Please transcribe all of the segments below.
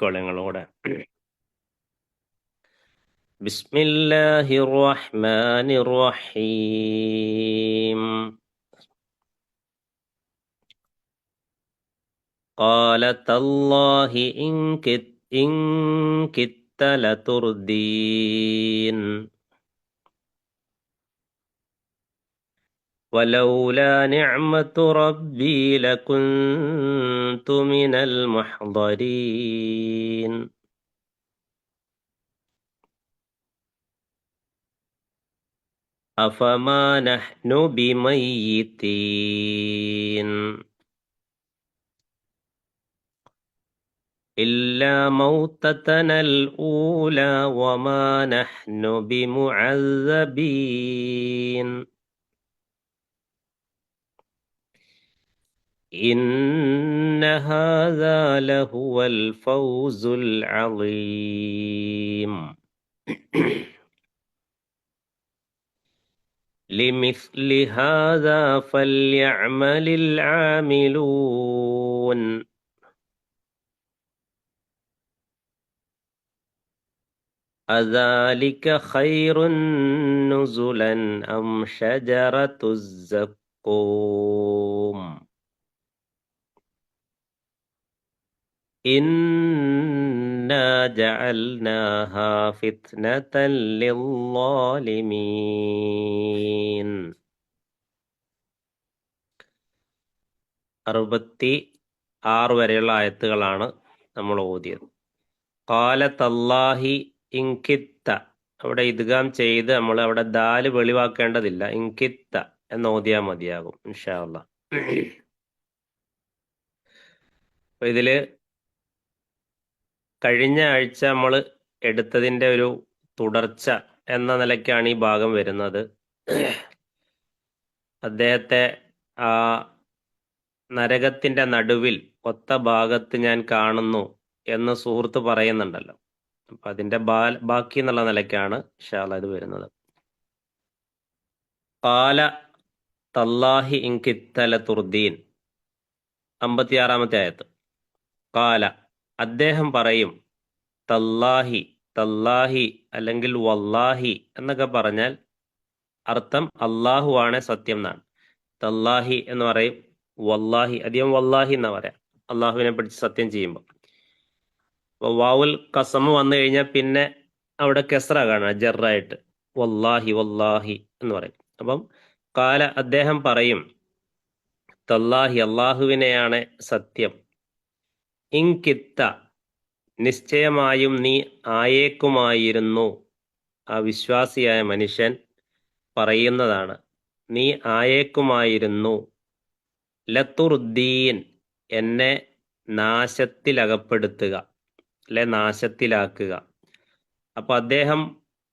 ഓതിക്കോളെ ഞങ്ങളോടെ. ബിസ്മില്ലാഹിർ റഹ്മാനിർ റഹീം. ഖാല തല്ലാഹി ഇൻ കിത്ത ലതുർദീൻ വലൗലാ നിഅമതു റബ്ബി ലകുൻതു മിനൽ മുഹ്ദരീൻ. അഫമാ നഹ്നു ബിമയ്യിതീൻ ഇല്ലാ മൗതതനൽ ഊലാ വമാ നഹ്നു ബിമുഅസ്സബീൻ ഇന്ന ഹാദാ ലഹുവൽ ഫൗസുൽ അളീം. لمثل هذا فليعمل العاملون أذلك خير نزلا أم شجرة الزقوم إنا جعلناها فتنة للظالمين. 66 വരെയുള്ള ആയത്തുകളാണ് നമ്മൾ ഓതിയത്. ഖാല തല്ലാഹി ഇൻകിത്ത, അവിടെ ഇദ്ഗാം ചെയ്ത് നമ്മൾ അവിടെ ദാല് വെളിവാക്കേണ്ടതില്ല, ഇൻകിത്ത എന്ന് ഓതിയാൽ മതിയാകും ഇൻഷാ അല്ലാഹ്. അപ്പൊ ഇതില് കഴിഞ്ഞ ആഴ്ച നമ്മൾ എടുത്തതിൻ്റെ ഒരു തുടർച്ച എന്ന നിലയ്ക്കാണ് ഈ ഭാഗം വരുന്നത്. അദ്ദേഹത്തെ ആ നരകത്തിന്റെ നടുവിൽ ഒത്ത ഭാഗത്ത് ഞാൻ കാണുന്നു എന്ന് സുഹൃത്ത് പറയുന്നുണ്ടല്ലോ. അപ്പൊ അതിന്റെ ബാക്കി എന്നുള്ള നിലയ്ക്കാണ് ഇൻഷാ അല്ലാഹ് ഇത് വരുന്നത്. ഖാല തല്ലാഹി ഇൻ കിത്ത ലതുർദീൻ, 56-ാമത്തെ ആയത്ത്. ഖാല അദ്ദേഹം പറയും, തല്ലാഹി, തല്ലാഹി അല്ലെങ്കിൽ വല്ലാഹി എന്നൊക്കെ പറഞ്ഞാൽ അർത്ഥം അള്ളാഹു ആണ് സത്യം എന്നാണ്. തല്ലാഹി എന്ന് പറയും, വല്ലാഹി അധികം വല്ലാഹി എന്നാ പറയാം അള്ളാഹുവിനെ പിടിച്ച് സത്യം ചെയ്യുമ്പോൾ. അപ്പോൾ വാവുൽ കസമ് വന്നു കഴിഞ്ഞാൽ പിന്നെ അവിടെ കെസ്ര കാണാം ജറായിട്ട്, വല്ലാഹി വല്ലാഹി എന്ന് പറയും. അപ്പം കാല അദ്ദേഹം പറയും, തല്ലാഹി അള്ളാഹുവിനെയാണ് സത്യം, ഇൻകിത്ത നിശ്ചയമായും നീ ആയേക്കുമായിരുന്നു. ആ വിശ്വാസിയായ മനുഷ്യൻ പറയുന്നതാണ്, നീ ആയേക്കുമായിരുന്നു, ലത്തുർദീൻ എന്നെ നാശത്തിലകപ്പെടുത്തുക, അല്ലെ നാശത്തിലാക്കുക. അപ്പൊ അദ്ദേഹം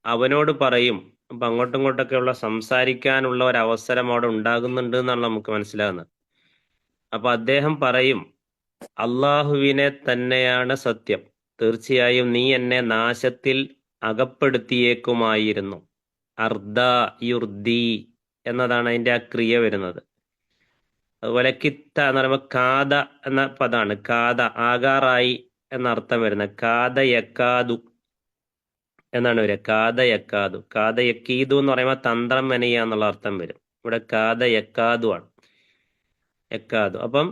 അവനോട് പറയും. അപ്പൊ അങ്ങോട്ടും ഇങ്ങോട്ടൊക്കെയുള്ള സംസാരിക്കാനുള്ള ഒരു അവസരം അവിടെ ഉണ്ടാകുന്നുണ്ട് എന്നാണ് നമുക്ക് മനസ്സിലാകുന്നത്. അപ്പൊ അദ്ദേഹം പറയും, അള്ളാഹുവിനെ തന്നെയാണ് സത്യം, തീർച്ചയായും നീ എന്നെ നാശത്തിൽ അകപ്പെടുത്തിയേക്കുമായിരുന്നു. അർദ യുർദി എന്നതാണ് അതിന്റെ ആ ക്രിയ വരുന്നത്. അതുപോലെ കിത്ത എന്ന് പറയുമ്പോൾ കാത എന്ന പദമാണ്. കാത ആകാറായി എന്നർത്ഥം വരുന്ന കാത യക്കാതു എന്നാണ് വരിക. കാത യക്കാതു, കാത യക്കീതു എന്ന് പറയുമ്പോൾ തന്ത്രം മെനയ എന്നുള്ള അർത്ഥം വരും. ഇവിടെ കാത യക്കാതു ആണ്, യക്കാതു. അപ്പം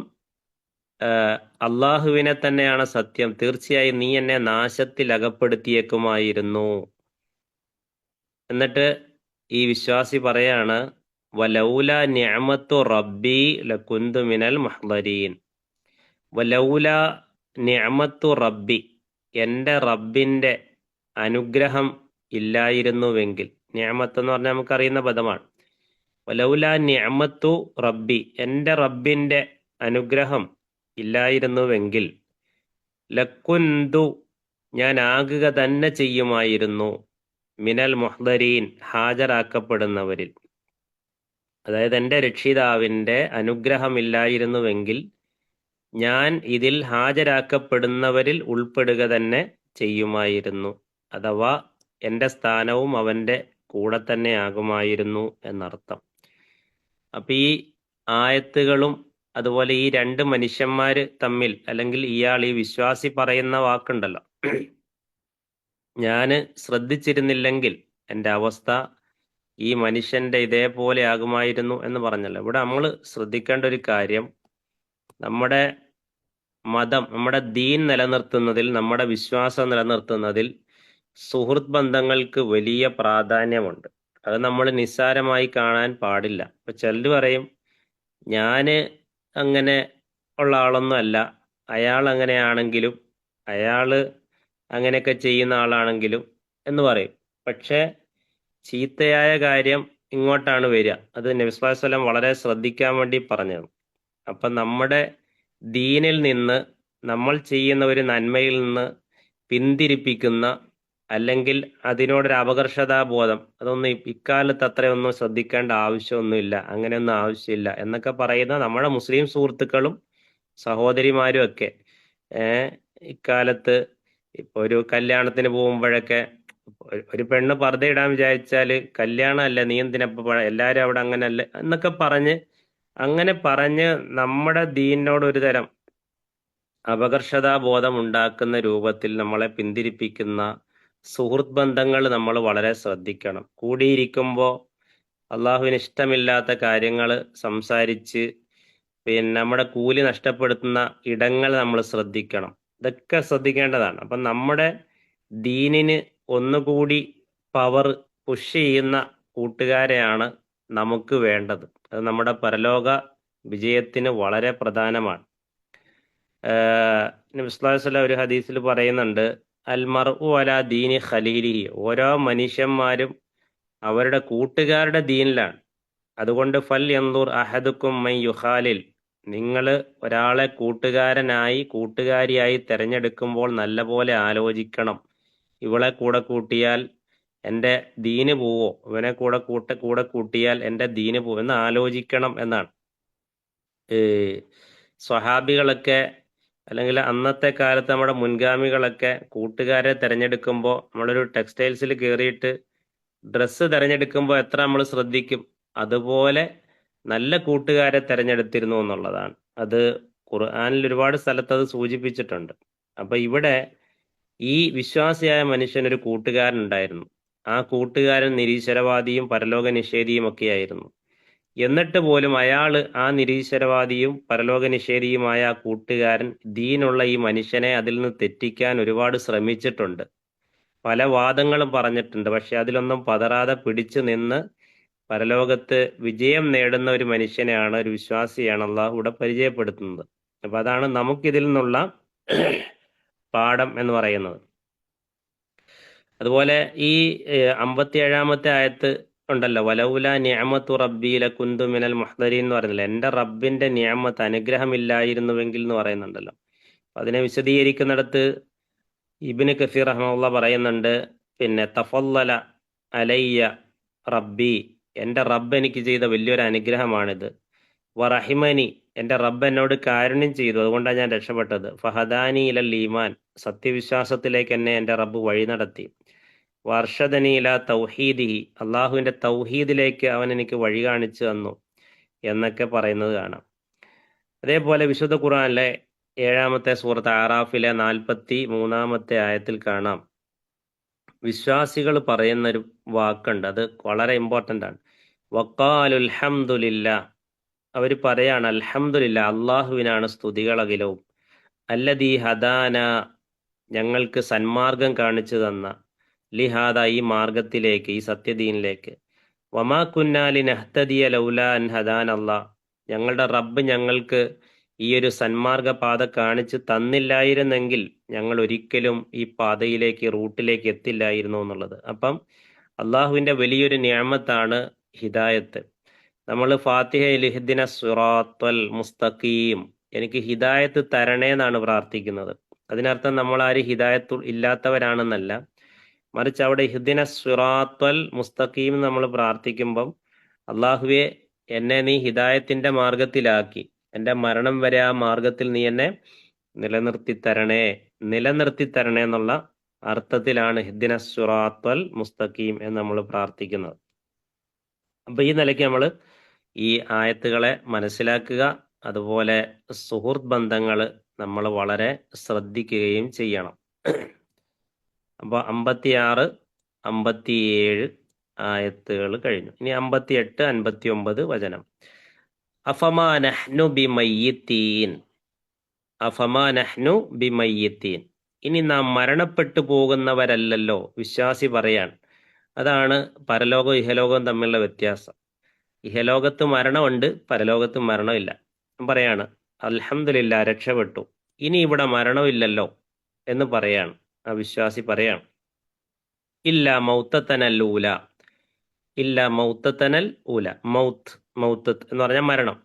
അള്ളാഹുവിനെ തന്നെയാണ് സത്യം, തീർച്ചയായും നീ എന്നെ നാശത്തിൽ അകപ്പെടുത്തിയേക്കുമായിരുന്നു. എന്നിട്ട് ഈ വിശ്വാസി പറയാണ്, വലൗല നിഅമത്തു റബ്ബി ലകുന്തു മിനൽ മുഹ്ദരീൻ. വലൗല നിഅമത്തു റബ്ബി, എൻ്റെ റബ്ബിൻ്റെ അനുഗ്രഹം ഇല്ലായിരുന്നുവെങ്കിൽ. നിഅമത്ത് എന്ന് പറഞ്ഞാൽ നമുക്കറിയുന്ന പദമാണ്. വലൗല നിഅമത്തു റബ്ബി, എൻ്റെ റബ്ബിൻ്റെ അനുഗ്രഹം ഇല്ലായിരുന്നുവെങ്കിൽ, ലക്കുന്തു ഞാൻ ആകുക തന്നെ ചെയ്യുമായിരുന്നു, മിനൽ മുഹ്ദരീൻ ഹാജരാക്കപ്പെടുന്നവരിൽ. അതായത് എൻ്റെ രക്ഷിതാവിൻ്റെ അനുഗ്രഹമില്ലായിരുന്നുവെങ്കിൽ ഞാൻ ഇതിൽ ഹാജരാക്കപ്പെടുന്നവരിൽ ഉൾപ്പെടുക തന്നെ ചെയ്യുമായിരുന്നു. അഥവാ എൻ്റെ സ്ഥാനവും അവൻ്റെ കൂടെ തന്നെ ആകുമായിരുന്നു എന്നർത്ഥം. അപ്പൊ ഈ ആയത്തുകളും അതുപോലെ ഈ രണ്ട് മനുഷ്യന്മാര് തമ്മിൽ, അല്ലെങ്കിൽ ഇയാൾ ഈ വിശ്വാസി പറയുന്ന വാക്കുണ്ടല്ലോ, ഞാന് ശ്രദ്ധിച്ചിരുന്നില്ലെങ്കിൽ എൻ്റെ അവസ്ഥ ഈ മനുഷ്യന്റെ ഇതേപോലെ ആകുമായിരുന്നു എന്ന് പറഞ്ഞല്ലോ. ഇവിടെ നമ്മൾ ശ്രദ്ധിക്കേണ്ട ഒരു കാര്യം, നമ്മുടെ മതം, നമ്മുടെ ദീൻ നിലനിർത്തുന്നതിൽ, നമ്മുടെ വിശ്വാസം നിലനിർത്തുന്നതിൽ സുഹൃത്ത് ബന്ധങ്ങൾക്ക് വലിയ പ്രാധാന്യമുണ്ട്. അത് നമ്മൾ നിസ്സാരമായി കാണാൻ പാടില്ല. ഇപ്പൊ ചിലര് പറയും, ഞാന് അങ്ങനെ ഉള്ള ആളൊന്നും അല്ല, അയാൾ അങ്ങനെയാണെങ്കിലും, അയാള് അങ്ങനെയൊക്കെ ചെയ്യുന്ന ആളാണെങ്കിലും എന്ന് പറയും. പക്ഷെ ചീത്തയായ കാര്യം ഇങ്ങോട്ടാണ് വരിക. അത് നബി സല്ലല്ലാഹു അലൈഹി വസല്ലം വളരെ ശ്രദ്ധിക്കാൻ വേണ്ടി പറഞ്ഞത്. അപ്പം നമ്മുടെ ദീനിൽ നിന്ന്, നമ്മൾ ചെയ്യുന്ന ഒരു നന്മയിൽ നിന്ന് പിന്തിരിപ്പിക്കുന്ന, അല്ലെങ്കിൽ അതിനോടൊരു അപകർഷതാബോധം, അതൊന്നും ഇക്കാലത്ത് അത്രയൊന്നും ശ്രദ്ധിക്കേണ്ട ആവശ്യമൊന്നുമില്ല, അങ്ങനെയൊന്നും ആവശ്യമില്ല എന്നൊക്കെ പറയുന്ന നമ്മുടെ മുസ്ലിം സുഹൃത്തുക്കളും സഹോദരിമാരും ഒക്കെ ഇക്കാലത്ത് ഇപ്പൊ ഒരു കല്യാണത്തിന് പോകുമ്പോഴൊക്കെ ഒരു പെണ്ണ് പർദ്ദ ഇടാൻ വിചാരിച്ചാല് കല്യാണമല്ല, നീ എന്തിനപ്പ എല്ലാരും അവിടെ അങ്ങനല്ല എന്നൊക്കെ പറഞ്ഞ് നമ്മുടെ ദീനിനോട് ഒരു തരം അപകർഷതാബോധം ഉണ്ടാക്കുന്ന രൂപത്തിൽ നമ്മളെ പിന്തിരിപ്പിക്കുന്ന സുഹൃത്ത് ബന്ധങ്ങൾ നമ്മൾ വളരെ ശ്രദ്ധിക്കണം. കൂടിയിരിക്കുമ്പോൾ അള്ളാഹുവിന് ഇഷ്ടമില്ലാത്ത കാര്യങ്ങൾ സംസാരിച്ച് പിന്നെ നമ്മുടെ കൂലി നഷ്ടപ്പെടുത്തുന്ന ഇടങ്ങൾ നമ്മൾ ശ്രദ്ധിക്കണം. ഇതൊക്കെ ശ്രദ്ധിക്കേണ്ടതാണ്. അപ്പം നമ്മുടെ ദീനിന് ഒന്നുകൂടി പവർ പുഷ് ചെയ്യുന്ന കൂട്ടുകാരെയാണ് നമുക്ക് വേണ്ടത്. അത് നമ്മുടെ പരലോക വിജയത്തിന് വളരെ പ്രധാനമാണ്. നബി സല്ലല്ലാഹു അലൈഹി വസല്ലം ഒരു ഹദീസിൽ പറയുന്നുണ്ട്, അൽ മർഉ അലാ ദീനി ഖലീലിഹി, ഓരോ മനുഷ്യന്മാരും അവരുടെ കൂട്ടുകാരുടെ ദീനിലാണ്. അതുകൊണ്ട് ഫൽ യൻദുർ അഹദുക്കും മൻ യുഖാലിൽ, നിങ്ങൾ ഒരാളെ കൂട്ടുകാരിയായി തിരഞ്ഞെടുക്കുമ്പോൾ നല്ലപോലെ ആലോചിക്കണം. ഇവളെ കൂടെ കൂട്ടിയാൽ എൻ്റെ ദീന് പോവോ, ഇവനെ കൂടെ കൂട്ടിയാൽ എൻ്റെ ദീന് പോവോ എന്ന് ആലോചിക്കണം എന്നാണ്. സ്വഹാബികളൊക്കെ, അല്ലെങ്കിൽ അന്നത്തെ കാലത്ത് നമ്മുടെ മുൻഗാമികളൊക്കെ കൂട്ടുകാരെ തിരഞ്ഞെടുക്കുമ്പോൾ, നമ്മളൊരു ടെക്സ്റ്റൈൽസിൽ കയറിയിട്ട് ഡ്രസ്സ് തിരഞ്ഞെടുക്കുമ്പോൾ എത്ര നമ്മൾ ശ്രദ്ധിക്കും, അതുപോലെ നല്ല കൂട്ടുകാരെ തിരഞ്ഞെടുത്തിരുന്നു എന്നുള്ളതാണ്. അത് ഖുർആനിൽ ഒരുപാട് സ്ഥലത്ത് അത് സൂചിപ്പിച്ചിട്ടുണ്ട്. അപ്പൊ ഇവിടെ ഈ വിശ്വാസിയായ മനുഷ്യനൊരു കൂട്ടുകാരൻ ഉണ്ടായിരുന്നു. ആ കൂട്ടുകാരൻ നിരീശ്വരവാദിയും പരലോക നിഷേധിയും ഒക്കെയായിരുന്നു. എന്നിട്ട് പോലും അയാള്, ആ നിരീശ്വരവാദിയും പരലോക നിഷേധിയുമായ ആ കൂട്ടുകാരൻ, ദീനുള്ള ഈ മനുഷ്യനെ അതിൽ നിന്ന് തെറ്റിക്കാൻ ഒരുപാട് ശ്രമിച്ചിട്ടുണ്ട്. പല വാദങ്ങളും പറഞ്ഞിട്ടുണ്ട്. പക്ഷെ അതിലൊന്നും പതറാതെ പിടിച്ചു നിന്ന് പരലോകത്ത് വിജയം നേടുന്ന ഒരു മനുഷ്യനെയാണ്, ഒരു വിശ്വാസിയാണ് അള്ളാഹു ഇവിടെ പരിചയപ്പെടുത്തുന്നത്. അപ്പൊ അതാണ് നമുക്കിതിൽ നിന്നുള്ള പാഠം എന്ന് പറയുന്നത്. അതുപോലെ ഈ 57-ാമത്തെ ആയത്ത് ഉണ്ടല്ലോ, വലൗല നിഅമത്തു റബ്ബി ലകുന്തു മിനൽ മുഹ്ദരീൻ എന്ന് പറയുന്നില്ല, എൻ്റെ റബ്ബിന്റെ നിഅമത്ത്, അനുഗ്രഹമില്ലായിരുന്നുവെങ്കിൽ എന്ന് പറയുന്നുണ്ടല്ലോ. അതിനെ വിശദീകരിക്കുന്നിടത്ത് ഇബ്നു കസീർ റഹ്മത്തുള്ളാഹി പറയുന്നുണ്ട്, പിന്നെ തഫല്ലല അലയ്യ റബ്ബി, എൻ്റെ റബ്ബ് എനിക്ക് ചെയ്ത വലിയൊരു അനുഗ്രഹമാണിത്. വറഹിമനി, എൻ്റെ റബ്ബ് എന്നോട് കാരുണ്യം ചെയ്തു, അതുകൊണ്ടാണ് ഞാൻ രക്ഷപ്പെട്ടത്. ഫഹദാനി ഇലൽ ഈമാൻ, സത്യവിശ്വാസത്തിലേക്ക് എന്നെ എൻ്റെ റബ്ബ് വഴി നടത്തി. വർഷദനി ഇല തൗഹീദിഹി, അള്ളാഹുവിൻ്റെ തൗഹീദിലേക്ക് അവൻ എനിക്ക് വഴി കാണിച്ചു തന്നു എന്നൊക്കെ പറയുന്നത് കാണാം. അതേപോലെ വിശുദ്ധ ഖുർആനിലെ 7-ാമത്തെ സൂറത്ത് ആറാഫിലെ 43-ാമത്തെ ആയത്തിൽ കാണാം, വിശ്വാസികൾ പറയുന്നൊരു വാക്കുണ്ട്, അത് വളരെ ഇമ്പോർട്ടൻ്റ് ആണ്. വഖാലുൽ ഹംദുലില്ലാ, അവർ പറയാണ് അൽഹംദുലില്ലാ, അള്ളാഹുവിനാണ് സ്തുതികളകിലവും, അല്ലദീ ഹദാന, ഞങ്ങൾക്ക് സന്മാർഗം കാണിച്ചു തന്ന, ലിഹാദ, ഈ മാർഗത്തിലേക്ക്, ഈ സത്യദീനിലേക്ക്, വമാ കുന്നാ ലിനഹ്തദിയ ലൗലാ അൻ ഹദാന അല്ലാഹ്, ഞങ്ങളുടെ റബ്ബ് ഞങ്ങൾക്ക് ഈ ഒരു സന്മാർഗ പാത കാണിച്ചു തന്നില്ലായിരുന്നെങ്കിൽ ഞങ്ങൾ ഒരിക്കലും ഈ പാതയിലേക്ക്, റൂട്ടിലേക്ക് എത്തില്ലായിരുന്നു എന്നുള്ളത്. അപ്പം അള്ളാഹുവിൻ്റെ വലിയൊരു നിഅമത്താണ് ഹിദായത്ത്. നമ്മൾ ഫാത്തിഹയിൽ ഇഹ്ദിന സിറാത്തൽ മുസ്തഖീം, എനിക്ക് ഹിദായത്ത് തരണേ എന്നാണ് പ്രാർത്ഥിക്കുന്നത്. അതിനർത്ഥം നമ്മൾ ആരും ഹിദായത്ത് ഇല്ലാത്തവരാണെന്നല്ല, മറിച്ച് അവിടെ ഇഹ്ദിന സിറാത്തൽ മുസ്തഖീം നമ്മൾ പ്രാർത്ഥിക്കുമ്പം, അള്ളാഹുവെ എന്നെ നീ ഹിദായത്തിന്റെ മാർഗത്തിലാക്കി, എൻ്റെ മരണം വരെ ആ മാർഗത്തിൽ നീ എന്നെ നിലനിർത്തി തരണേ എന്നുള്ള അർത്ഥത്തിലാണ് ഇഹ്ദിന സിറാത്തൽ മുസ്തഖീം എന്ന് നമ്മൾ പ്രാർത്ഥിക്കുന്നത്. അപ്പൊ ഈ നിലയ്ക്ക് നമ്മൾ ഈ ആയത്തുകളെ മനസ്സിലാക്കുക, അതുപോലെ സുഹൃത്ത് ബന്ധങ്ങൾ നമ്മൾ വളരെ ശ്രദ്ധിക്കുകയും ചെയ്യണം. അപ്പോൾ 56, 57 ആയത്തുകൾ കഴിഞ്ഞു. ഇനി 58, 59 വചനം. അഫമാ നഹ്നു ബിമയ്യിത്തീൻ, അഫമാ നഹ്നു ബിമയ്യിത്തീൻ. ഇനി നാം മരണപ്പെട്ടു പോകുന്നവരല്ലല്ലോ. വിശ്വാസി പറയാൻ. അതാണ് പരലോകവും ഇഹലോകവും തമ്മിലുള്ള വ്യത്യാസം. ഇഹലോകത്ത് മരണമുണ്ട്, പരലോകത്ത് മരണമില്ല. പറയാണ് അൽഹംദുലില്ലാ, രക്ഷപ്പെട്ടു, ഇനി ഇവിടെ മരണമില്ലല്ലോ എന്ന് പറയാണ് ആ വിശ്വാസി പറയാണ്. ഇല്ല മൗത്തത്തനൽ ഊല, ഇല്ല മൗത്തത്തനൽ ഊല. മൗത്ത് എന്ന് പറഞ്ഞാൽ മരണം.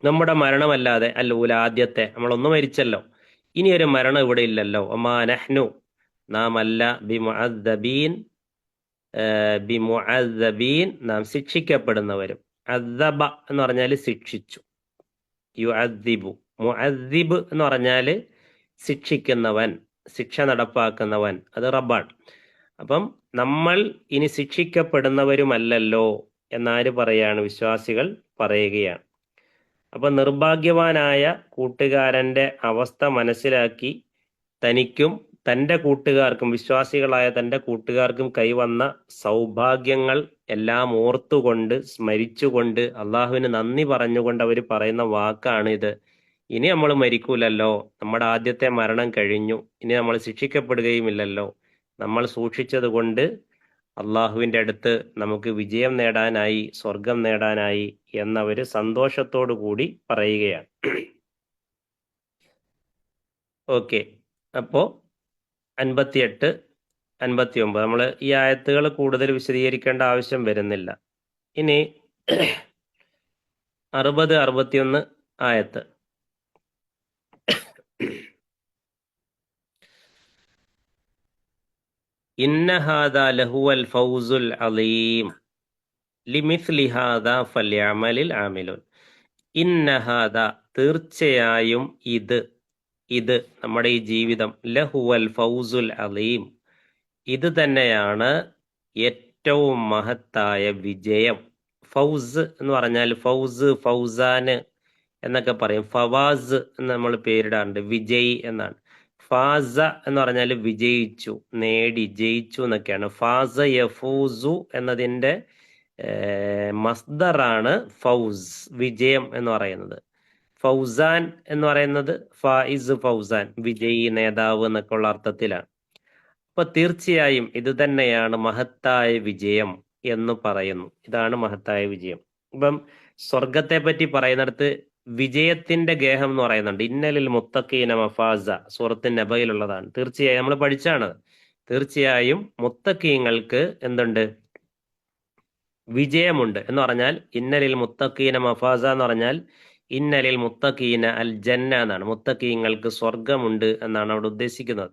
നമ്മുടെ മരണമല്ലാതെ അൽ ഊല, ആദ്യത്തെ, നമ്മളൊന്ന് മരിച്ചല്ലോ, ഇനി ഒരു മരണം ഇവിടെ ഇല്ലല്ലോ. ഒമാ നഹ്നു, നാം അല്ല, ബിമുഅദ്ദബീൻ, ബിമുഅദ്ദബീൻ, നാം ശിക്ഷിക്കപ്പെടുന്നവരും. അദ്ദബ എന്ന് പറഞ്ഞാൽ ശിക്ഷിച്ചു. യുഅദ്ദിബു, മുഅദ്ദിബ് എന്ന് പറഞ്ഞാൽ ശിക്ഷിക്കുന്നവൻ, ശിക്ഷ നടപ്പാക്കുന്നവൻ, അത് റബ്ബാണ്. അപ്പം നമ്മൾ ഇനി ശിക്ഷിക്കപ്പെടുന്നവരുമല്ലല്ലോ എന്നാര് പറയാണ്? വിശ്വാസികൾ പറയുകയാണ്. അപ്പം നിർഭാഗ്യവാനായ കൂട്ടുകാരൻ്റെ അവസ്ഥ മനസ്സിലാക്കി തനിക്കും തൻ്റെ കൂട്ടുകാർക്കും, വിശ്വാസികളായ തൻ്റെ കൂട്ടുകാർക്കും കൈവന്ന സൗഭാഗ്യങ്ങൾ എല്ലാം ഓർത്തുകൊണ്ട് സ്മരിച്ചുകൊണ്ട് അള്ളാഹുവിന് നന്ദി പറഞ്ഞുകൊണ്ട് അവർ പറയുന്ന വാക്കാണ് ഇത്. ഇനി നമ്മൾ മരിക്കൂലല്ലോ, നമ്മുടെ ആദ്യത്തെ മരണം കഴിഞ്ഞു, ഇനി നമ്മൾ ശിക്ഷിക്കപ്പെടുകയുമില്ലല്ലോ, നമ്മൾ സൂക്ഷിച്ചത് കൊണ്ട് അള്ളാഹുവിൻ്റെ അടുത്ത് നമുക്ക് വിജയം നേടാനായി, സ്വർഗം നേടാനായി എന്നവർ സന്തോഷത്തോടു കൂടി പറയുകയാണ്. ഓക്കെ, അപ്പോൾ 58, 59 നമ്മൾ ഈ ആയത്തുകൾ കൂടുതൽ വിശദീകരിക്കേണ്ട ആവശ്യം വരുന്നില്ല. ഇനി 60, 61 ആയത്ത്. ഇന്ന ഹാദാ ലഹുവൽ ഫൗസുൽ അലീം ലിമിസ്ലി ഹാദാ ഫല്യഅമലിൽ ആമിലൂൻ. ഇന്ന ഹാദാ, തീർച്ചയായും ഇത് നമ്മുടെ ഈ ജീവിതം, ലഹുവൽ ഫൗസുൽ അലീം, ഇത് തന്നെയാണ് ഏറ്റവും മഹത്തായ വിജയം. ഫൗസ് എന്ന് പറഞ്ഞാൽ ഫൗസ്, ഫൗസാന് എന്നൊക്കെ പറയും. ഫവാസ് എന്ന് നമ്മൾ പേരിടാറുണ്ട്, വിജയി എന്നാണ്. ഫാസ എന്ന് പറഞ്ഞാൽ വിജയിച്ചു, നേടി, ജയിച്ചു എന്നൊക്കെയാണ്. ഫാസ യഫൂസു എന്നതിൻ്റെ മസ്ദറാണ് ഫൗസ്, വിജയം എന്ന് പറയുന്നത്. ഫൗസാൻ എന്ന് പറയുന്നത് ഫായിസ്, ഫൗസാൻ, വിജയി, നേതാവ് എന്നൊക്കെ ഉള്ള അർത്ഥത്തിലാണ്. അപ്പൊ തീർച്ചയായും ഇത് തന്നെയാണ് മഹത്തായ വിജയം എന്ന് പറയുന്നു. ഇതാണ് മഹത്തായ വിജയം. ഇപ്പം സ്വർഗത്തെ പറ്റി പറയുന്നിടത്ത് വിജയത്തിന്റെ ഗേഹം എന്ന് പറയുന്നുണ്ട്. ഇന്നലിൽ മുത്തഖീന മഫാസ, സൂറത്ത് നബയിലുള്ളതാണ്. തീർച്ചയായും നമ്മൾ പഠിച്ചാണ്. തീർച്ചയായും മുത്തഖീങ്ങൾക്ക് എന്തുണ്ട്? വിജയമുണ്ട് എന്ന് പറഞ്ഞാൽ ഇന്നലിൽ മുത്തഖീന മഫാസ എന്ന് പറഞ്ഞാൽ ഇന്നലിൽ മുത്തഖീന അൽ ജന്ന എന്നാണ്. മുത്തഖീങ്ങൾക്ക് സ്വർഗമുണ്ട് എന്നാണ് അവിടെ ഉദ്ദേശിക്കുന്നത്.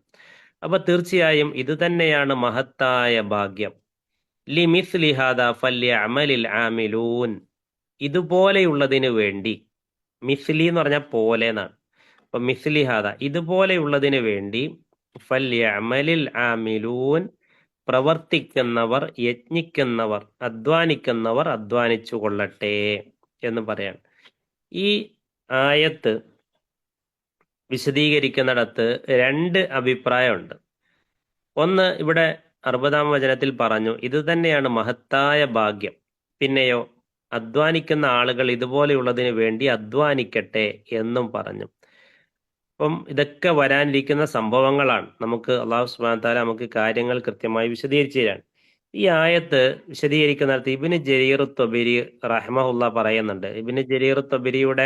അപ്പൊ തീർച്ചയായും ഇത് തന്നെയാണ് മഹത്തായ ഭാഗ്യം. ലിമിസ്ലി ഹാദാ ഫല്യഅമലിൽ ആമിലൂൻ, ഇതുപോലെയുള്ളതിനു വേണ്ടി. മിസ്ലി എന്ന് പറഞ്ഞാൽ പോലെ എന്നാണ്. അപ്പൊ മിസ്ലി ഹാദാ, ഇതുപോലെയുള്ളതിനു വേണ്ടി, ഫല്യഅമലിൽ ആമിലൂൻ, പ്രവർത്തിക്കുന്നവർ, യജ്ഞിക്കുന്നവർ, അധ്വാനിക്കുന്നവർ അധ്വാനിച്ചു കൊള്ളട്ടെ എന്ന് പറയാണ്. ഈ ആയത്ത് വിശദീകരിക്കുന്നിടത്ത് രണ്ട് അഭിപ്രായമുണ്ട്. ഒന്ന്, ഇവിടെ 60-ാം വചനത്തിൽ പറഞ്ഞു ഇത് തന്നെയാണ് മഹത്തായ ഭാഗ്യം. പിന്നെയോ അധ്വാനിക്കുന്ന ആളുകൾ ഇതുപോലെയുള്ളതിന് വേണ്ടി അധ്വാനിക്കട്ടെ എന്നും പറഞ്ഞു. അപ്പം ഇതൊക്കെ വരാനിരിക്കുന്ന സംഭവങ്ങളാണ്. നമുക്ക് അള്ളാഹു സുബ്ഹാനഹു വ തആല നമുക്ക് കാര്യങ്ങൾ കൃത്യമായി വിശദീകരിച്ചു തരാണ്. ഈ ആയത്ത് വിശദീകരിക്കുന്നിടത്ത് ഇബ്നു ജരീർ ത്വബരി റഹ്മഹുല്ലാ പറയുന്നുണ്ട്. ഇബ്നു ജരീർ ത്വബരിയുടെ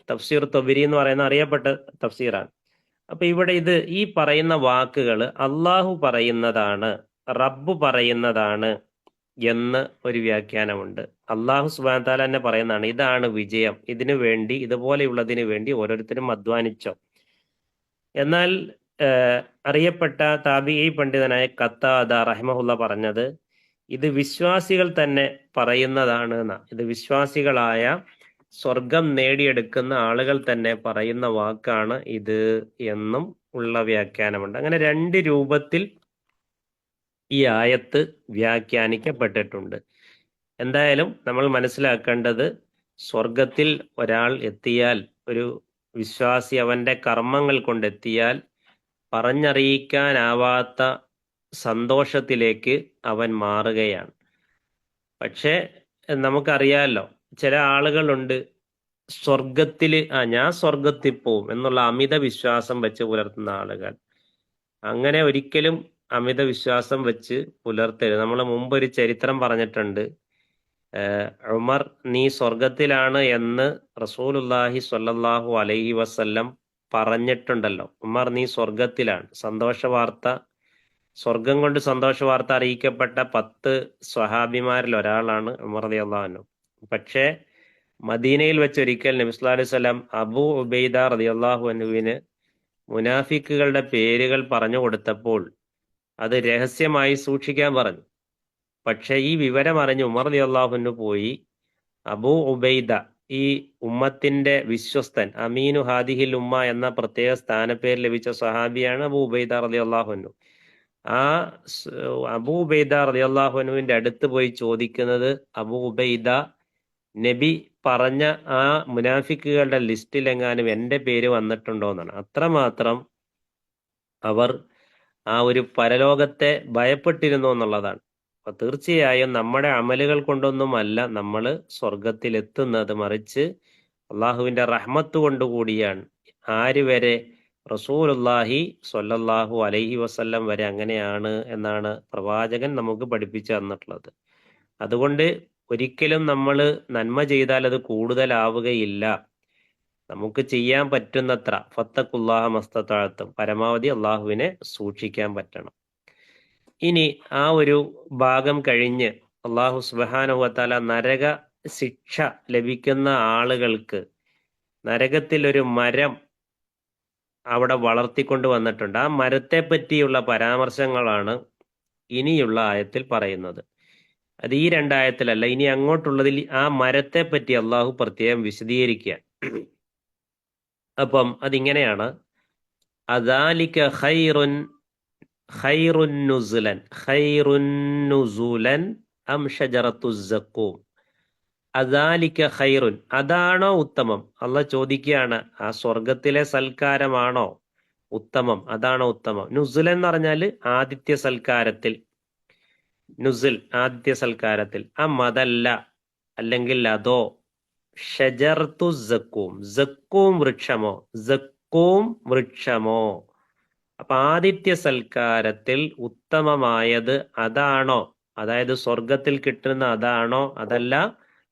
തഫ്സീർ ത്വബരി എന്ന് പറയുന്ന അറിയപ്പെട്ട തഫ്സീറാണ്. അപ്പൊ ഇവിടെ ഈ പറയുന്ന വാക്കുകൾ അള്ളാഹു പറയുന്നതാണ്, റബ്ബ് പറയുന്നതാണ് എന്ന് ഒരു വ്യാഖ്യാനമുണ്ട്. അള്ളാഹു സുബ്ഹാനഹു വ തആല തന്നെ പറയുന്നതാണ്, ഇതാണ് വിജയം, ഇതിനു വേണ്ടി, ഇതുപോലെയുള്ളതിനു വേണ്ടി ഓരോരുത്തരും അധ്വാനിച്ചോ. എന്നാൽ അറിയപ്പെട്ട താബിഈ പണ്ഡിതനായ ഖത്താദ റഹിമഹുല്ല പറഞ്ഞത് ഇത് വിശ്വാസികൾ തന്നെ പറയുന്നതാണ് എന്നാണ്. ഇത് വിശ്വാസികളായ സ്വർഗം നേടിയെടുക്കുന്ന ആളുകൾ തന്നെ പറയുന്ന വാക്കാണ് ഇത് എന്നും ഉള്ള വ്യാഖ്യാനമുണ്ട്. അങ്ങനെ രണ്ട് രൂപത്തിൽ ഈ ആയത്ത് വ്യാഖ്യാനിക്കപ്പെട്ടിട്ടുണ്ട്. എന്തായാലും നമ്മൾ മനസ്സിലാക്കേണ്ടത് സ്വർഗത്തിൽ ഒരാൾ എത്തിയാൽ, ഒരു വിശ്വാസി അവന്റെ കർമ്മങ്ങൾ കൊണ്ടെത്തിയാൽ പറഞ്ഞറിയിക്കാനാവാത്ത സന്തോഷത്തിലേക്ക് അവൻ മാറുകയാണ്. പക്ഷെ നമുക്കറിയാമല്ലോ, ചില ആളുകളുണ്ട് സ്വർഗത്തില് ഞാൻ സ്വർഗത്തിൽ പോവും എന്നുള്ള അമിത വിശ്വാസം വെച്ച് പുലർത്തുന്ന ആളുകൾ. അങ്ങനെ ഒരിക്കലും അമിത വിശ്വാസം വെച്ച് പുലർത്തരുത്. നമ്മൾ മുമ്പ് ഒരു ചരിത്രം പറഞ്ഞിട്ടുണ്ട്. ഉമർ നീ സ്വർഗത്തിലാണ് എന്ന് റസൂലുള്ളാഹി സ്വല്ലല്ലാഹു അലൈഹി വസല്ലം പറഞ്ഞിട്ടുണ്ടല്ലോ. ഉമർ നീ സ്വർഗത്തിലാണ്. സന്തോഷ വാർത്ത, സ്വർഗം കൊണ്ട് സന്തോഷ വാർത്ത അറിയിക്കപ്പെട്ട 10 സ്വഹാബിമാരിൽ ഒരാളാണ് ഉമർ റളിയല്ലാഹു അൻഹു. പക്ഷേ മദീനയിൽ വെച്ചൊരിക്കൽ നബി സല്ലല്ലാഹു അലൈഹി വസല്ലം അബൂ ഉബൈദ റളിയല്ലാഹു അൻഹുവിന് മുനാഫിക്കുകളുടെ പേരുകൾ പറഞ്ഞു കൊടുത്തപ്പോൾ അത് രഹസ്യമായി സൂക്ഷിക്കാൻ പറഞ്ഞു. പക്ഷെ ഈ വിവരം അറിഞ്ഞ് ഉമർ റളിയല്ലാഹു അൻഹു പോയി അബൂ ഉബൈദ, ഈ ഉമ്മത്തിന്റെ വിശ്വസ്തൻ, അമീനു ഹാദിഹിൽ ഉമ്മ എന്ന പ്രത്യേക സ്ഥാനപ്പേര് ലഭിച്ച സഹാബിയാണ് അബൂ ഉബൈദ റളിയല്ലാഹു അൻഹു. ആ അബൂ ഉബൈദ റളിയല്ലാഹു അൻഹുവിന്റെ അടുത്ത് പോയി ചോദിക്കുന്നത്, അബൂ ഉബൈദ, നബി പറഞ്ഞ ആ മുനാഫിക്കുകളുടെ ലിസ്റ്റിൽ എങ്ങാനും എന്റെ പേര് വന്നിട്ടുണ്ടോ എന്നാണ്. അത്രമാത്രം അവർ ആ ഒരു പരലോകത്തെ ഭയപ്പെട്ടിരുന്നു എന്നുള്ളതാണ്. അപ്പൊ തീർച്ചയായും നമ്മുടെ അമലുകൾ കൊണ്ടൊന്നുമല്ല നമ്മൾ സ്വർഗത്തിൽ എത്തുന്നത്, മറിച്ച് അള്ളാഹുവിന്റെ റഹ്മത്ത് കൊണ്ടുകൂടിയാണ്. ആര് വരെ? റസൂലുള്ളാഹി സ്വല്ലല്ലാഹു അലൈഹി വസല്ലം വരെ അങ്ങനെയാണ് എന്നാണ് പ്രവാചകൻ നമുക്ക് പഠിപ്പിച്ചു തന്നിട്ടുള്ളത്. അതുകൊണ്ട് ഒരിക്കലും നമ്മൾ നന്മ ചെയ്താൽ അത് കൂടുതലാവുകയില്ല. നമുക്ക് ചെയ്യാൻ പറ്റുന്നത്ര ഫത്തഖുല്ലാഹ മസ്തതഅതും, പരമാവധി അള്ളാഹുവിനെ സൂക്ഷിക്കാൻ പറ്റണം. ഇനി ആ ഒരു ഭാഗം കഴിഞ്ഞ് അള്ളാഹു സുബ്ഹാനഹു വതആല നരക ശിക്ഷ ലഭിക്കുന്ന ആളുകൾക്ക് നരകത്തിൽ ഒരു മരം അവിടെ വളർത്തിക്കൊണ്ട് വന്നിട്ടുണ്ട്. ആ മരത്തെ പറ്റിയുള്ള പരാമർശങ്ങളാണ് ഇനിയുള്ള ആയത്തിൽ പറയുന്നത്. അത് ഈ 2 ആയത്തിലല്ല, ഇനി അങ്ങോട്ടുള്ളതിൽ ആ മരത്തെ പറ്റി അള്ളാഹു പ്രത്യേകം വിശദീകരിക്കുക. അപ്പം അതിങ്ങനെയാണ്, അദാലിക ഖൈറുൻ നുസുലൻ അം ഷജറത്തുസ് സഖൂം. അദാലിക ഖൈറുൻ, അതാണോ ഉത്തമം? അള്ളാഹ് ചോദിക്കുകയാണ്, ആ സ്വർഗത്തിലെ സൽക്കാരമാണോ ഉത്തമം? അതാണോ ഉത്തമം? നുസുലൻ എന്ന് പറഞ്ഞാൽ ആദിത്യ സൽക്കാരത്തിൽ, നുസുൽ ആദിത്യ സൽക്കാരത്തിൽ. അതല്ല, അല്ലെങ്കിൽ അതോ, ഷജറത്തു സഖൂം, സഖൂം വൃക്ഷമോ, സഖൂം വൃക്ഷമോ. അപ്പൊ ആദിത്യ സൽക്കാരത്തിൽ ഉത്തമമായത് അതാണോ? അതായത് സ്വർഗത്തിൽ കിട്ടുന്ന അതാണോ, അതല്ല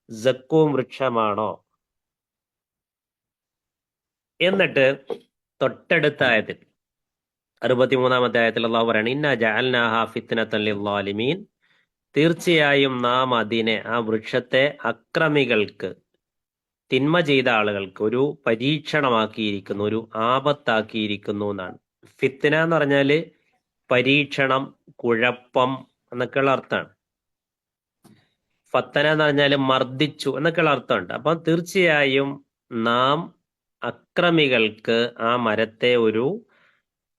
സഖൂം വൃക്ഷമാണോ? എന്നിട്ട് തൊട്ടടുത്ത ആയത്തിൽ 63-ാമത്തെ ആയത്തിൽ അള്ളാഹു പറയാണ്, ഇന്നാ ജഅൽനാഹാ ഫിത്നതൻ ലിസ്സാലിമീൻ, തീർച്ചയായും നാം അതിനെ, ആ വൃക്ഷത്തെ, അക്രമികൾക്ക്, തിന്മ ചെയ്ത ആളുകൾക്ക് ഒരു പരീക്ഷണമാക്കിയിരിക്കുന്നു, ഒരു ആപത്താക്കിയിരിക്കുന്നു എന്നാണ്. ഫിത്ന എന്ന് പറഞ്ഞാല് പരീക്ഷണം, കുഴപ്പം എന്നൊക്കെയുള്ള അർത്ഥമാണ്. ഫത്തന എന്ന് പറഞ്ഞാല് മർദ്ദിച്ചു എന്നൊക്കെയുള്ള അർത്ഥമുണ്ട്. അപ്പം തീർച്ചയായും നാം അക്രമികൾക്ക് ആ മരത്തെ ഒരു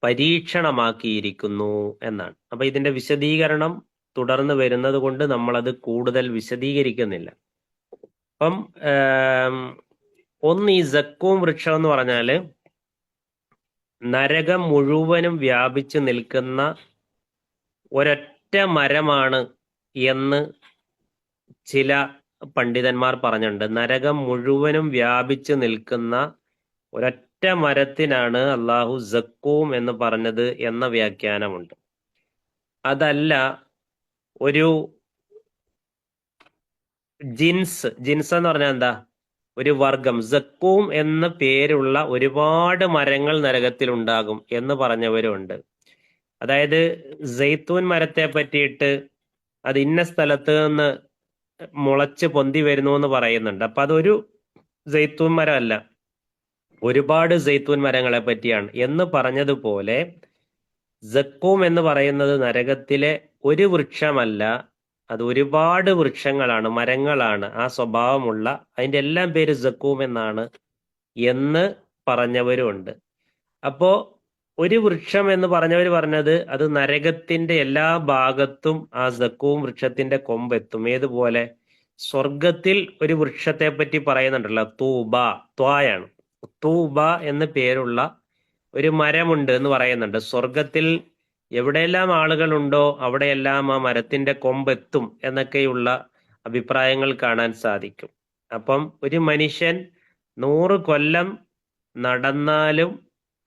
പരീക്ഷണമാക്കിയിരിക്കുന്നു എന്നാണ്. അപ്പൊ ഇതിന്റെ വിശദീകരണം തുടർന്ന് വരുന്നത് കൊണ്ട് നമ്മളത് കൂടുതൽ വിശദീകരിക്കുന്നില്ല. അപ്പം ഒന്ന്, ഈ സഖൂം വൃക്ഷം എന്ന് പറഞ്ഞാല് നരകം മുഴുവനും വ്യാപിച്ചു നിൽക്കുന്ന ഒരൊറ്റ മരമാണ് എന്ന് ചില പണ്ഡിതന്മാർ പറഞ്ഞിട്ടുണ്ട്. നരകം മുഴുവനും വ്യാപിച്ചു നിൽക്കുന്ന ഒരൊറ്റ മരത്തിനാണ് അള്ളാഹു സഖൂം എന്ന് പറഞ്ഞത് എന്ന വ്യാഖ്യാനമുണ്ട്. അതല്ല, ഒരു ജിൻസ് എന്ന് പറഞ്ഞാൽ എന്താ? ഒരു വർഗം. സഖൂം എന്ന പേരുള്ള ഒരുപാട് മരങ്ങൾ നരകത്തിൽ ഉണ്ടാകും എന്ന് പറഞ്ഞവരുണ്ട്. അതായത് സൈത്തൂൻ മരത്തെ പറ്റിയിട്ട് അത് ഇന്ന സ്ഥലത്ത് നിന്ന് മുളച്ച് പൊന്തി വരുന്നു എന്ന് പറയുന്നുണ്ട്. അപ്പൊ അതൊരു സൈത്തൂൻ മരമല്ല, ഒരുപാട് സൈത്തൂൻ മരങ്ങളെ പറ്റിയാണ് എന്ന് പറഞ്ഞതുപോലെ സഖൂം എന്ന് പറയുന്നത് നരകത്തിലെ ഒരു വൃക്ഷമല്ല, അത് ഒരുപാട് വൃക്ഷങ്ങളാണ്, മരങ്ങളാണ്, ആ സ്വഭാവമുള്ള, അതിന്റെ എല്ലാം പേര് സഖൂം എന്നാണ് എന്ന് പറഞ്ഞവരുമുണ്ട്. അപ്പോ ഒരു വൃക്ഷം എന്ന് പറഞ്ഞവർ പറഞ്ഞത് അത് നരകത്തിന്റെ എല്ലാ ഭാഗത്തും ആ സഖൂം വൃക്ഷത്തിന്റെ കൊമ്പെത്തും. ഏതുപോലെ? സ്വർഗത്തിൽ ഒരു വൃക്ഷത്തെ പറ്റി പറയുന്നുണ്ടല്ലോ, തൂബ, ത്വായാണ്. തൂബ എന്ന് പേരുള്ള ഒരു മരമുണ്ട് എന്ന് പറയുന്നുണ്ട്. സ്വർഗത്തിൽ എവിടെയെല്ലാം ആളുകളുണ്ടോ അവിടെയെല്ലാം ആ മരത്തിന്റെ കൊമ്പെത്തും എന്നൊക്കെയുള്ള അഭിപ്രായങ്ങൾ കാണാൻ സാധിക്കും. അപ്പം ഒരു മനുഷ്യൻ 100 കൊല്ലം നടന്നാലും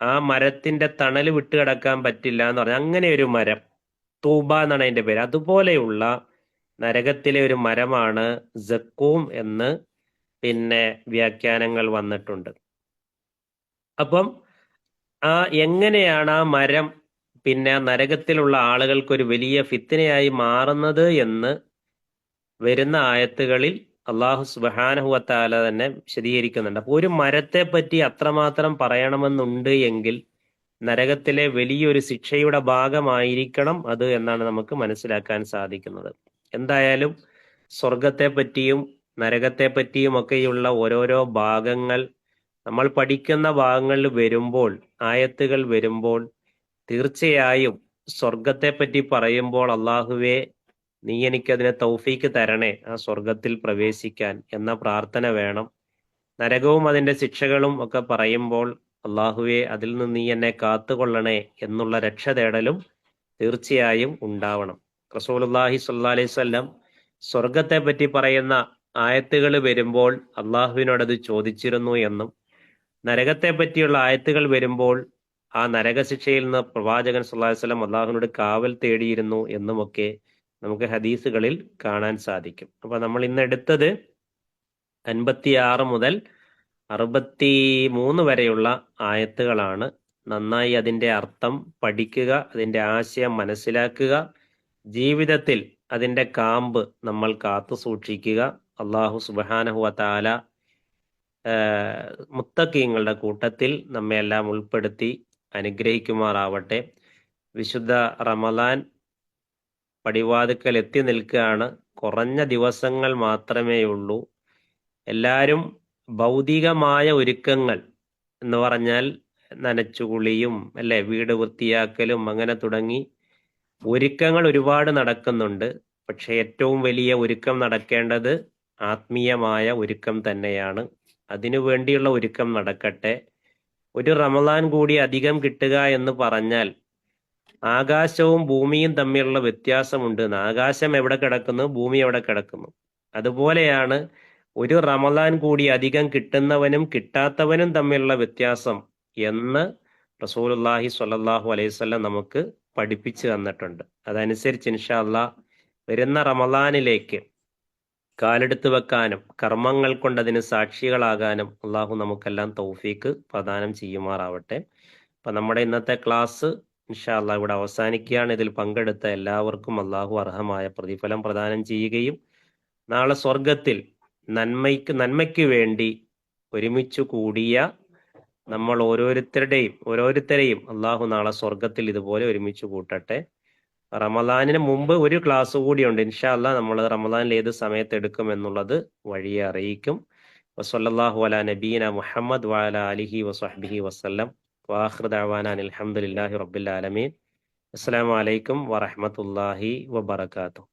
ആ മരത്തിന്റെ തണല് വിട്ടുകിടക്കാൻ പറ്റില്ല എന്ന് പറഞ്ഞു. അങ്ങനെ ഒരു മരം, തൂബ എന്നാണ് അതിന്റെ പേര്. അതുപോലെയുള്ള നരകത്തിലെ ഒരു മരമാണ് സക്കൂം എന്ന് പിന്നെ വ്യാഖ്യാനങ്ങൾ വന്നിട്ടുണ്ട്. അപ്പം എങ്ങനെയാണ് ആ മരം പിന്നെ നരകത്തിലുള്ള ആളുകൾക്ക് ഒരു വലിയ ഫിത്നയായി മാറുന്നത് എന്ന് വരുന്ന ആയത്തുകളിൽ അള്ളാഹു സുബ്ഹാനഹു വ തആല തന്നെ വിശദീകരിക്കുന്നുണ്ട്. അപ്പോൾ ഒരു മരത്തെ പറ്റി അത്രമാത്രം പറയണമെന്നുണ്ട് എങ്കിൽ നരകത്തിലെ വലിയൊരു ശിക്ഷയുടെ ഭാഗമായിരിക്കണം അത് എന്നാണ് നമുക്ക് മനസ്സിലാക്കാൻ സാധിക്കുന്നത്. എന്തായാലും സ്വർഗത്തെ പറ്റിയും നരകത്തെ പറ്റിയും ഒക്കെയുള്ള ഓരോരോ ഭാഗങ്ങൾ നമ്മൾ പഠിക്കുന്ന ഭാഗങ്ങളിൽ വരുമ്പോൾ, ആയത്തുകൾ വരുമ്പോൾ, തീർച്ചയായും സ്വർഗത്തെ പറ്റി പറയുമ്പോൾ അള്ളാഹുവേ നീ എനിക്കതിനെ തൗഫീക്ക് തരണേ ആ സ്വർഗത്തിൽ പ്രവേശിക്കാൻ എന്ന പ്രാർത്ഥന വേണം. നരകവും അതിന്റെ ശിക്ഷകളും ഒക്കെ പറയുമ്പോൾ അള്ളാഹുവെ അതിൽ നിന്ന് നീ എന്നെ കാത്തുകൊള്ളണേ എന്നുള്ള രക്ഷ തേടലും തീർച്ചയായും ഉണ്ടാവണം. റസൂലുള്ളാഹി സ്വല്ലല്ലാഹി അലൈഹി വസല്ലം സ്വർഗത്തെ പറ്റി പറയുന്ന ആയത്തുകൾ വരുമ്പോൾ അള്ളാഹുവിനോടത് ചോദിച്ചിരുന്നു എന്നും, നരകത്തെ പറ്റിയുള്ള ആയത്തുകൾ വരുമ്പോൾ ആ നരകശിക്ഷയിൽ നിന്ന് പ്രവാചകൻ സ്വല്ലല്ലാഹി അലൈഹി വസല്ലം അള്ളാഹുവിനോട് കാവൽ തേടിയിരുന്നു എന്നുമൊക്കെ നമുക്ക് ഹദീസുകളിൽ കാണാൻ സാധിക്കും. അപ്പൊ നമ്മൾ ഇന്ന് എടുത്തത് 56 മുതൽ 63 വരെയുള്ള ആയത്തുകളാണ്. നന്നായി അതിന്റെ അർത്ഥം പഠിക്കുക, അതിന്റെ ആശയം മനസ്സിലാക്കുക, ജീവിതത്തിൽ അതിന്റെ കാമ്പ് നമ്മൾ കാത്തു സൂക്ഷിക്കുക. അള്ളാഹു സുബ്ഹാനഹു വ തആല മുത്തഖീങ്ങളുടെ കൂട്ടത്തിൽ നമ്മെ എല്ലാം ഉൾപ്പെടുത്തി അനുഗ്രഹിക്കുമാറാവട്ടെ. വിശുദ്ധ റമദാൻ പടിവാതിക്കൽ എത്തി നിൽക്കുകയാണ്. കുറഞ്ഞ ദിവസങ്ങൾ മാത്രമേയുള്ളൂ. എല്ലാവരും ഭൗതികമായ ഒരുക്കങ്ങൾ എന്ന് പറഞ്ഞാൽ നനച്ചുകുളിയും അല്ലെ, വീട് വൃത്തിയാക്കലും അങ്ങനെ തുടങ്ങി ഒരുക്കങ്ങൾ ഒരുപാട് നടക്കുന്നുണ്ട്. പക്ഷെ ഏറ്റവും വലിയ ഒരുക്കം നടക്കേണ്ടത് ആത്മീയമായ ഒരുക്കം തന്നെയാണ്. അതിനു വേണ്ടിയുള്ള ഒരുക്കം നടക്കട്ടെ. ഒരു റമദാൻ കൂടി അധികം കിട്ടുക എന്ന് പറഞ്ഞാൽ ആകാശവും ഭൂമിയും തമ്മിലുള്ള വ്യത്യാസമുണ്ട്. ആകാശം എവിടെ കിടക്കുന്നു, ഭൂമി എവിടെ കിടക്കുന്നു. അതുപോലെയാണ് ഒരു റമദാൻ കൂടി അധികം കിട്ടുന്നവനും കിട്ടാത്തവനും തമ്മിലുള്ള വ്യത്യാസം എന്ന് റസൂലുള്ളാഹി സ്വല്ലല്ലാഹു അലൈഹി വസല്ലം നമുക്ക് പഠിപ്പിച്ചു തന്നിട്ടുണ്ട്. അതനുസരിച്ച് ഇൻഷാ അല്ലാഹ് വരുന്ന റമദാനിലേക്ക് കാലെടുത്ത് വെക്കാനും കർമ്മങ്ങൾ കൊണ്ട് അതിന് സാക്ഷികളാകാനും അള്ളാഹു നമുക്കെല്ലാം തൗഫീക്ക് പ്രദാനം ചെയ്യുമാറാവട്ടെ. അപ്പൊ നമ്മുടെ ഇന്നത്തെ ക്ലാസ് ഇൻഷാ അല്ലാഹ് ഇവിടെ അവസാനിക്കുകയാണ്. ഇതിൽ പങ്കെടുത്ത എല്ലാവർക്കും അള്ളാഹു അർഹമായ പ്രതിഫലം പ്രദാനം ചെയ്യുകയും നാളെ സ്വർഗത്തിൽ നന്മയ്ക്ക് വേണ്ടി ഒരുമിച്ചു കൂടിയ നമ്മൾ ഓരോരുത്തരെയും അള്ളാഹു നാളെ സ്വർഗത്തിൽ ഇതുപോലെ ഒരുമിച്ച് കൂട്ടട്ടെ. റമദാനിന് മുമ്പ് ഒരു ക്ലാസ് കൂടിയുണ്ട്. ഇൻഷാ അല്ലാഹ് നമ്മൾ റമദാനിൽ ഏത് സമയത്ത് എടുക്കും എന്നുള്ളത് വഴിയെ അറിയിക്കും. വസല്ലല്ലാഹു അലാ നബീന മുഹമ്മദ് വഅലാ ആലിഹി വസഹ്ബിഹി വസല്ലം. വആഖിറു ദഅവാനാ അൽഹംദുലില്ലാഹി റബ്ബിൽ ആലമീൻ. അസ്സലാമു അലൈക്കും വറഹ്മത്തുള്ളാഹി വബറകാതുഹു.